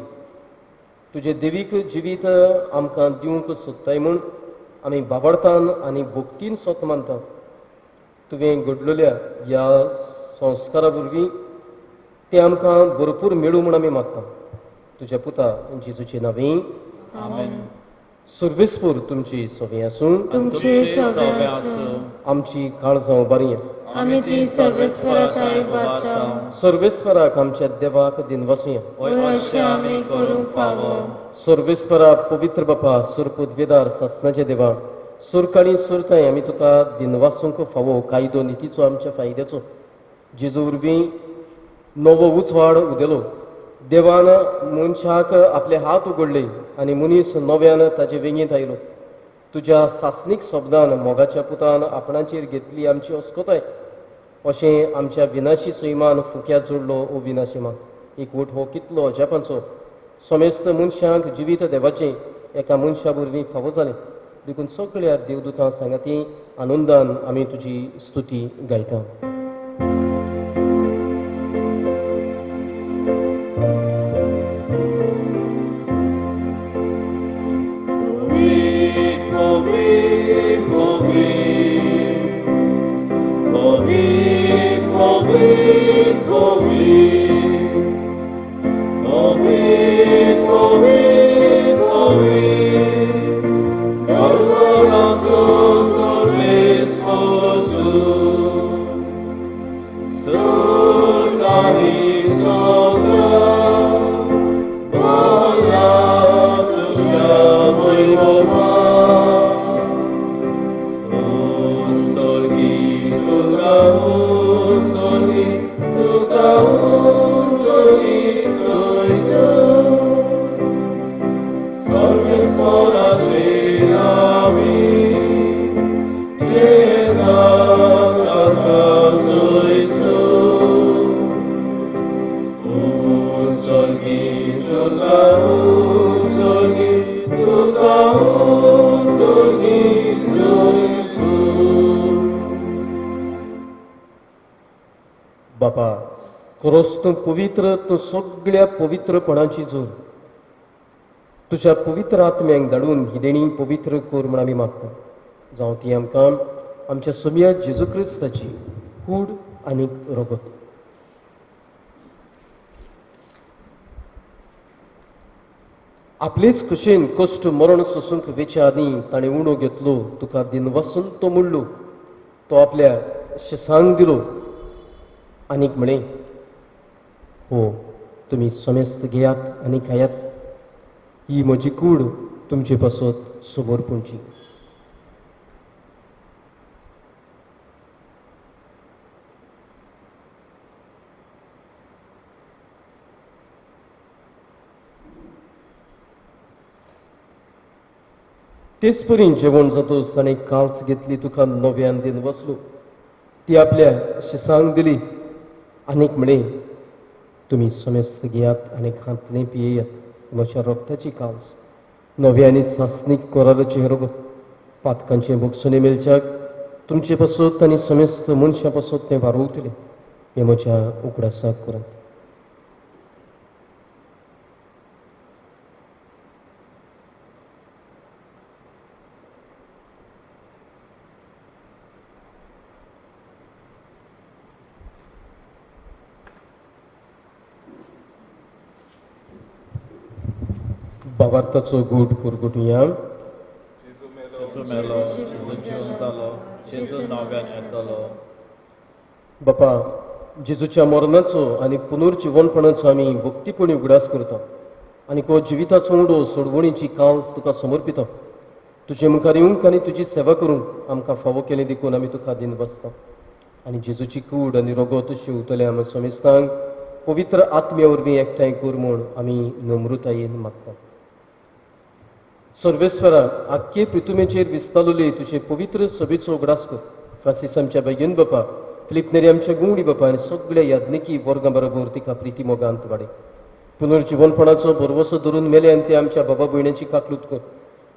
तुजे देवीक जिवीत आमकां दिवंक सोदताय म्हूण आमी बाबडतान आनी भक्तीन सोत मानता. तुवें घडलेल्या ह्या संस्कारा वरवीं ते आमकां भरपूर मेळूं म्हूण आमी मागता. तुज्या पुता जेजूचे नांवें आमेन. सर्वेस्पर तुमची सवय आसूं तुमचे सगळे आसूं. आमची काळजां बरी आमी ती सर्वेस्पराताय बाता. सर्वेस्पराक आमच्या देवाक दिन वसूया. वय अशें आमी करूंक फावो. सर्वेस्परा पवित्र बापा सुरपुद्वेदार सासनाचे देवा सुरकाळी सुरताय आमी तुका दिन वासूंक फावो कायदो नितीचो आमच्या फायद्याचो जेजू वरवीं नवो उजवाड उदेलो. देवान मनशाक आपले हात उगडले आनी मनीस नव्यान ताचे वेंगेंत आयलो. तुज्या सासनीक शब्दान मोगाच्या पुतान आपणाचेर घेतली आमची अस्कोताय. अशें आमच्या विनाशी सैमान फुक्यात जोडलो ओ विनाशी मा एकवट हो कितलो अजापांचो. समेस्त मनशांक जिवीत देवाचें एका मनशा वरवीं फावो जालें देखून सगळ्या देवदूतां सांगाती आनंदान आमी तुजी स्तुती गायता. बापा खरोच तूं पवित्र, तूं सगळ्या पवित्रपणाची जोर तुज्या पवित्र आत्म्यांक धाडून ही देणी पवित्र कर म्हण आमी मागता. जावं ती आमकां आमच्या सोम्या जेजू क्रिस्ताची कूड आनी रगत. आपलेच कुशीन कश्ट मरण सोसूंक वेच्या आदीं ताणें उणो घेतलो. तुका दिन वसून तो म्हणलो. तो आपल्या शिसांक दिलो आनीक म्हणे हो तुमी समेस्त घेयात आनी खायात. ही म्हजी कूड तुमचे पासत समर्पणची. तेच परीन जेवण जातोच ताणें काल्स घेतली तुका नव्यान दिन वसलो. ती आपल्या शिसांक दिली आनीक म्हणे तुमी समेस्त घेयात आनी खातलें पियेयात. म्हज्या रक्ताची काल्स नव्यानी सासनीक कोरालाचे रगत पातकांचे भोगसुने मेलच्याक तुमचे पासत आनी समेस्त मनशां पासत तें वारोवतलें. हें म्हज्या उगडासाक करात. भावार्थाचो गूट पुरगुटुया. जेजू मेलो, जेजू जिवन जालो, जेजू नव्यान येतलो. बापा जेजूच्या मरणाचो आनी पुनर्जिवनपणाचो आमी भक्तीपणी उगडास करता आनी को जिविताचो उडो सोडवणीची काल्स तुका समर्पिता. तुजे मुखार येवंक आनी तुजी सेवा करूंक आमकां फावो केलें देखून आमी तुका दिन बसता. आनी जेजूची कूड आनी रगत शिवतल्या आमी समेस्तांक पवित्र आत्म्या वरवीं एकठांय कर म्हूण आमी नम्रतायेन मागता. सर्वेस्वरा आख्खे पृथ्वीचेर विस्तारलेली तुझे पवित्र सभेचो उगडास कर. फ्रांसीस आमच्या बेगीन बापा, फिलिप नेरी आमच्या गुंगडी बापा आनी सगळ्या याज्ञिकी वर्गां बरोबर तिका प्रिती मोगांत वाडय. पुनर्जीवनपणाचो भरवसो धरून मेले आनी ते आमच्या बाबा भयणीची काकलूत कर.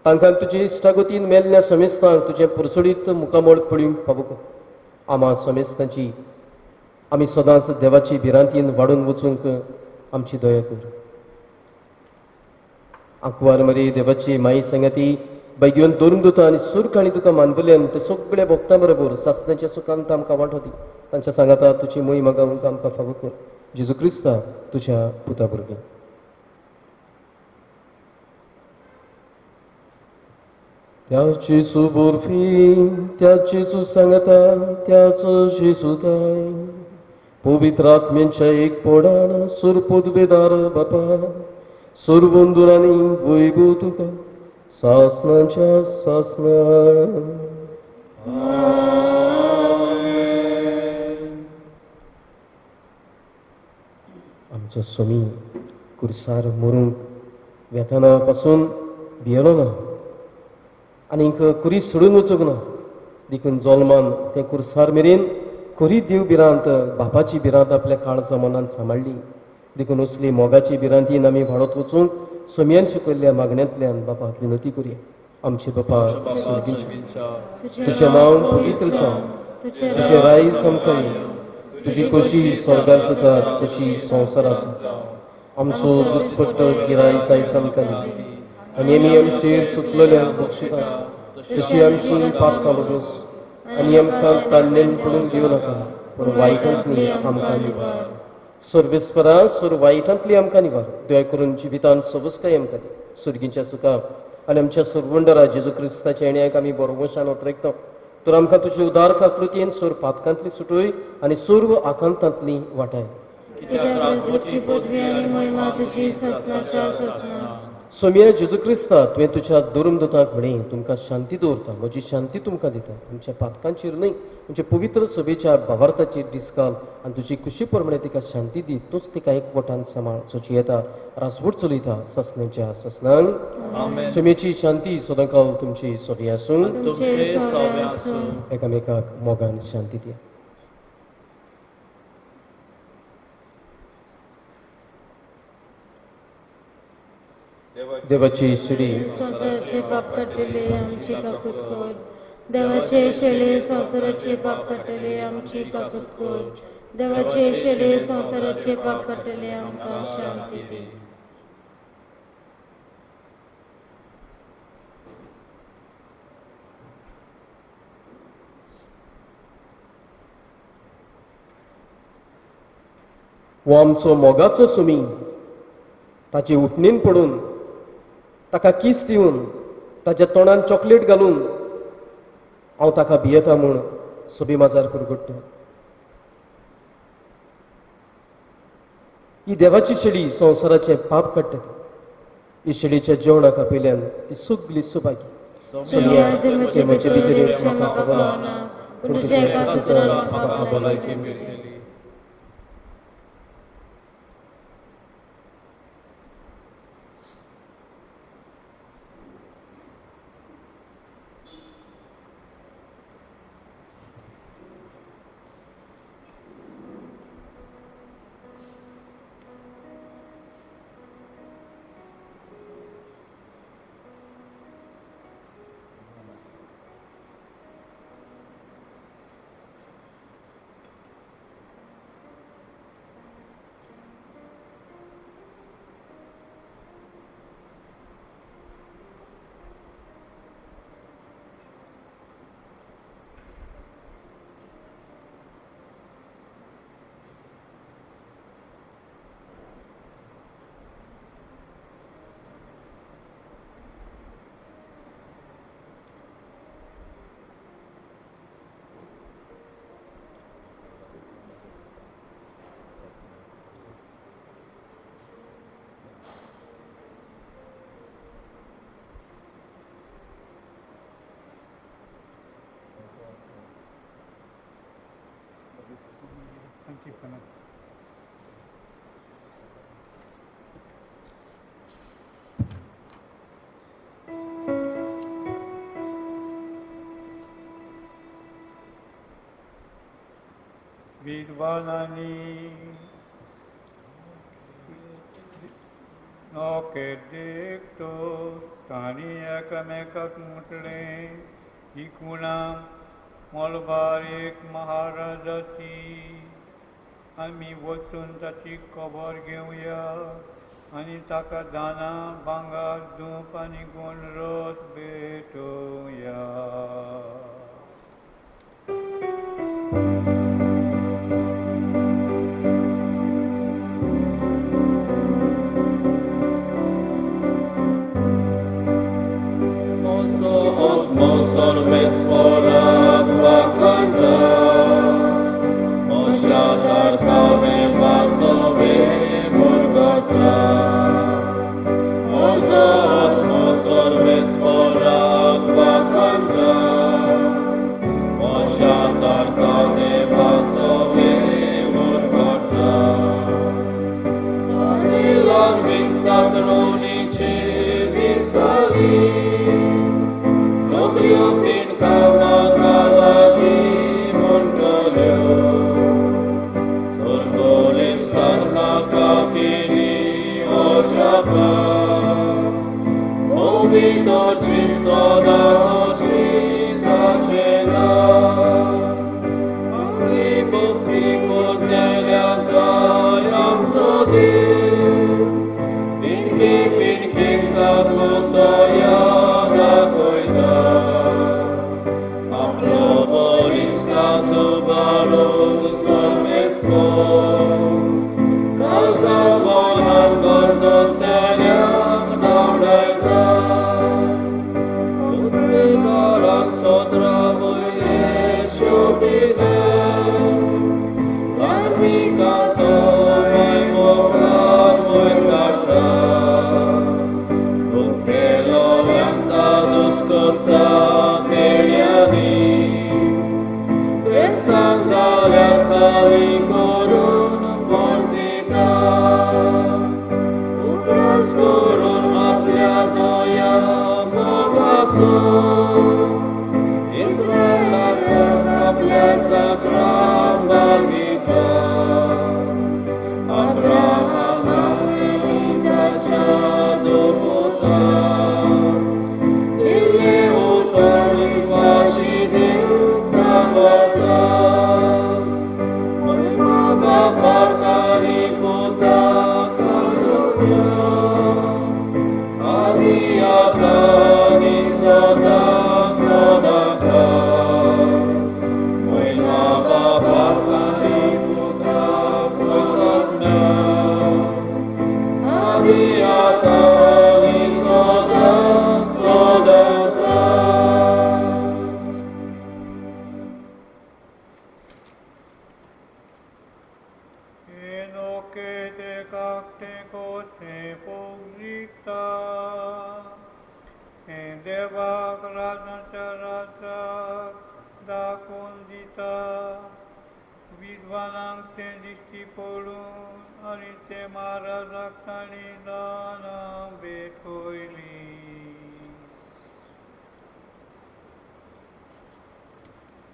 तांकां तुजे इश्टागतीन मेल्ल्या समेस्तांक तुझे पुरसडीत मुखामोळ पळयूंक फावो कर. आम्हा समेस्तांची आमी सदांच देवाची भिरांतीन वाडून वचूंक आमची दया कर. आंकवार मरे देवाची माई सांगाती बैगिवन दवरून दोता आनी सूर आनी तुका मानवल्यान ते सगळ्या भक्तां बरोबर सासणाच्या सुखांत आमकां वांटो दी. तांच्या सांगाता तुजी मोही मागावंक आमकां फावो कर. जेजू क्रिस्ता तुझ्या पुता भुरगीं. त्याच जेसू बोरफी, त्याच जेसू सांगता, त्याच जेसू ताय, पवित्र आत्म्यांच्या एक पोडान सुरपोदवेदार बापा, सुरवंदुरांनी वैभव तुका सासनाच्या सासना. आमचो स्वामी कुर्सार मरूंक वेतना पासून भियेलो ना आनी कुरी सोडून वचूंक ना. देखून जल्मान ते कुर्सार मेरेन खरी देव भिरांत बापाची भिरांत आपल्या काळजा मनान सांबाळली. देखून असली मोगाची भिरांतीन आमी वाडत वचूंक स्वाम्यान शिकयल्ल्या मागण्यांतल्यान बापाक विनंती करुया. आमचे बापा तुझें नांव पवित्र जावं, तुझें राय समकाय, तुजी कशी स्वर्गार जाता तशी संवसारार जाता. आमचो दुस्पट्ट गिराय जाय समकाली आनी आमी आमचेर चुकलेल्यांक बक्षिता तशी आमची पातकां बगस आनी आमकां ताल्लेन पडूंक दिवं नाका, पूण वायटांतली आमकां निवार. सर्वेस्परा सुर वायटांतली आमकां निवार. दया करून जिवितान सबसकाय आमकां दी. सुर्गीच्या सुखां आनी आमच्या सुरवंडरा जेजू क्रिस्ताच्या येण्याक आमी बरोवशान उतरयता. तर आमकां तुजी उदार काकलुतीन सूर पातकांतली सुटोय आनी सर्व आकांतांतली वाटाय. सोम्या जेजू क्रिस्ता तुवें तुज्या दुर्मदताक म्हणें तुमकां शांती दवरता, म्हजी शांती तुमकां दिता. आमच्या पातकांचेर न्हय म्हणजे पवित्र सभेच्या भावार्थाचेर दिसकाल आनी तुजी खुशी प्रमाणे तिका शांती दी. तूंच तिका एकवटान सांबाळ सोची येता रासवट चलयता ससण्याच्या ससनांक. सोम्याची शांती सदांकाल तुमची सोबी आसूं. एकामेकाक मोगान शांती दिया. देवाची शिडी संसाराचे पाप काढलेले आमची काकूत कर. देवाचे शेळे संसाराचे पाप काढलेले आमची काकूत कर. देवाचे शेळे संसाराचे पाप काढलेले आमकां शांती दी. हो आमचो मोगाचो सुमी ताचे उठणीन पडून ताका किस दिवन ताच्या तोंडान चॉकलेट घालून हांव ताका भियेता म्हूण सभी माजार कुरगुट्टा. ही देवाची शेळी संवसाराचे पाप काडटा. ही शेळीच्या जेवणाक आपयल्यान ती सगली सुभागी. म्हजे भितर म्हाका खबर ना, पूण तुज्या एका सुत्रान म्हाका भलायकी मेळटली. Thank you, Pranav. विद्वानांनी नौके देखतो तांणी एकामेकाक म्हटलें ही कुणां मोलबार एक महाराजाची आमी वचून ताची खबर घेवया आनी ताका दाना भांगर धूप आनी गोड रोस भेटोवया. Sorves forat vakanta, moshadar kave vasove morgota. Sorves forat vakanta, moshadar kave vasove morgota. Anilam vinsadronice diskali. Sobriopin kawakalabi montolyo, sorgolis tarnakakini ochapa, obito chisoda ochita chena, alibo pico teleantayam sodi, pinki kagutoya.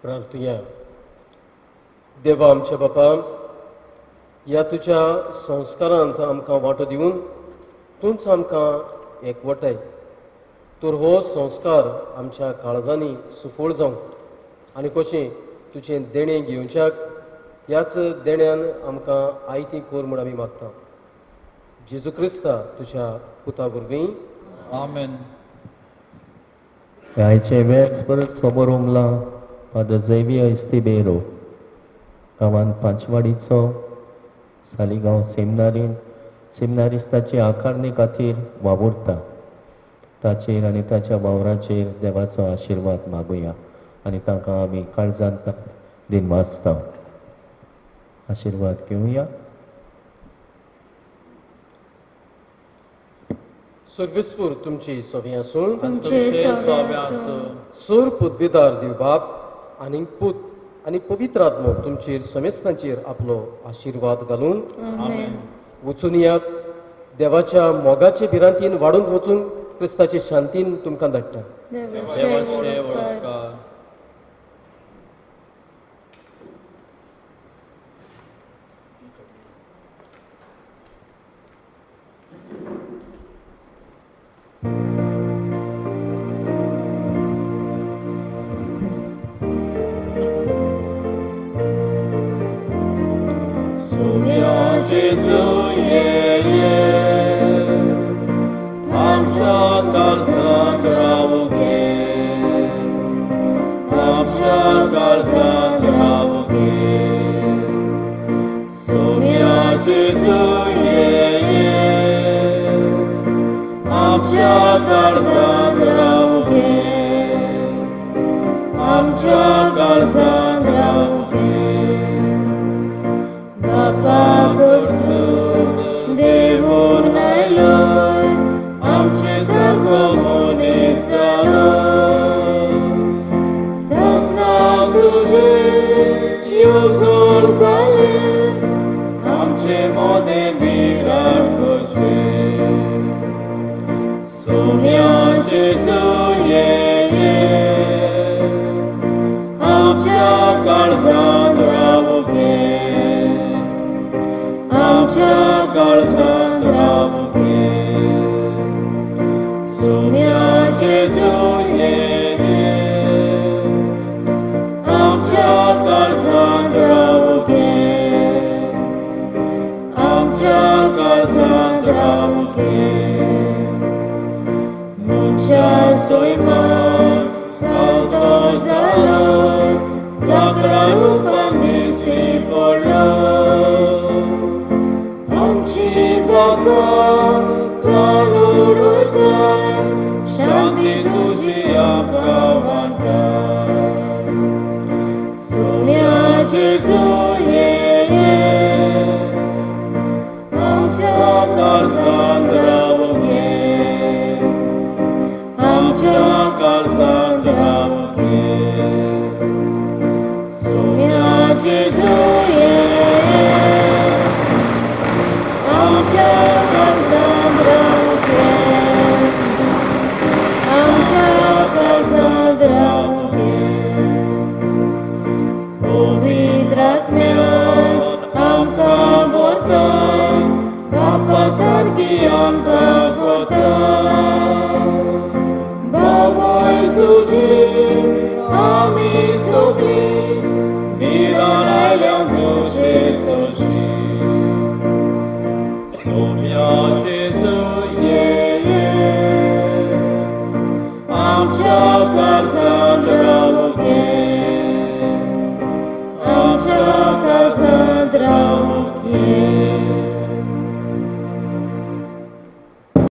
प्रार्थया. देवा आमच्या बापा, ह्या तुज्या संस्कारांत आमकां वांटो दिवन तूंच आमकां एकवटाय. तर हो संस्कार आमच्या काळजांनी सुफोळ जावं आनी कशें तुजें देणें घेवच्याक ह्याच देण्यान आमकां आयती कोर म्हूण आमी मागता. जेजू क्रिस्ता तुज्या पुता वरवीं. Amen. Aici vers परत समोर उमला Padre Xavier Estibero गांवांत पांचवाडीचो सालिगांव सेमिनारिस्ताची आकारणी खातीर वावुरता. ताचेर आनी ताच्या वावराचेर देवाचो आशिर्वाद मागुया आनी ताका आमी काळजांत दिन वाचता. आशिर्वाद घेवया. सर्वेस्पूर तुमची सोवी आसूं. तुमचे स्वामी आसूं. सूर पदवीदार दिवबाप आनी पूत आनी पवित्र आत्मो तुमचेर समेस्तांचेर आपलो आशिर्वाद घालून आमेन. वचून यात. देवाच्या मोगाचे भिरांतीन वाडून वचून क्रिस्ताचे शांतीन तुमकां धाडटा. देवाचे वळखकार. काळजांत रावूं घे आमच्या काळजांत रावूं घे सुम्या जेजू आमच्या काळजांत रावूं घे आमच्या काळजांत रावूं घे मुंच्या सोयमान कावतो जालो जाकरा रूपान दिश्टी पडलो आमची भोगोन काळूड उरतान शांती तुजी आमकां वांटा सुम्या जेजू आमच्या काळजांत रावूं घे आमच्या काळजांत रावूं घे सुम्या जेजू आमच्या काळजांत रावूं घे आमच्या काळजांत रावूं घे पवित्र आत्म्यान आमकां भरता बापा सारकी आमकां करता बाबोय तुजी आमी सगळीं भिरान आयल्या तुजे सोशी सोम्या जेजू आमच्या काळजांत